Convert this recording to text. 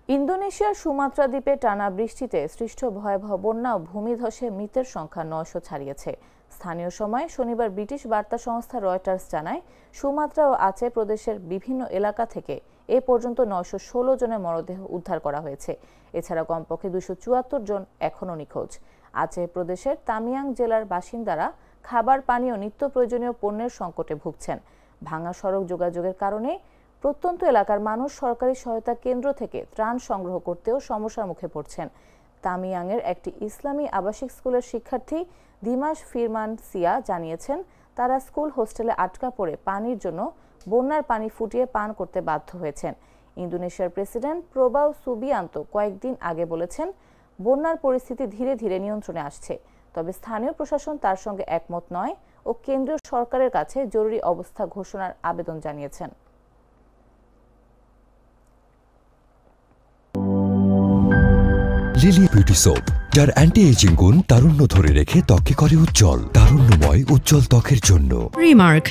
ইন্দোনেশিয়ার সুমাত্রা দ্বীপে টানা বৃষ্টিতে সৃষ্ট ভয়াবহ বন্যা ও ভূমিধসে মৃতের সংখ্যা ৯০০ ছাড়িয়েছে। স্থানীয় সময় শনিবার ব্রিটিশ বার্তা সংস্থা রয়টার্স জানায়, সুমাত্রা ও আচে প্রদেশের বিভিন্ন এলাকা থেকে এ পর্যন্ত ৯১৬ জনের মরদেহ উদ্ধার করা হয়েছে। এছাড়া কমপক্ষে ২৭৪ জন এখনও নিখোঁজ। আচে প্রদেশের তামিয়াং জেলার বাসিন্দারা খাবার, পানি ও নিত্য প্রয়োজনীয় পণ্যের সংকটে ভুগছেন। ভাঙা সড়ক যোগাযোগের কারণে প্রত্যন্ত এলাকার মানুষ সরকারি সহায়তা কেন্দ্র থেকে ত্রাণ সংগ্রহ করতেও সমস্যার মুখে পড়ছেন। তামিয়াংয়ের একটি ইসলামী আবাসিক স্কুলের শিক্ষার্থী দিমাশ ফিরমান সিয়া জানিয়েছেন, তারা স্কুল হোস্টেলে আটকা পড়ে পানির জন্য বন্যার পানি ফুটিয়ে পান করতে বাধ্য হয়েছেন। ইন্দোনেশিয়ার প্রেসিডেন্ট প্রবাও সুবিয়ান্তো কয়েকদিন আগে বলেছেন, বন্যার পরিস্থিতি ধীরে ধীরে নিয়ন্ত্রণে আসছে। তবে স্থানীয় প্রশাসন তার সঙ্গে একমত নয় ও কেন্দ্রীয় সরকারের কাছে জরুরি অবস্থা ঘোষণার আবেদন জানিয়েছেন। লিলি বিউটি সোপ, যার অ্যান্টি এজিং গুণ তারুণ্য ধরে রেখে ত্বকে করে উজ্জ্বল। তারুণ্যময় উজ্জ্বল ত্বকের জন্য। রিমার্ক।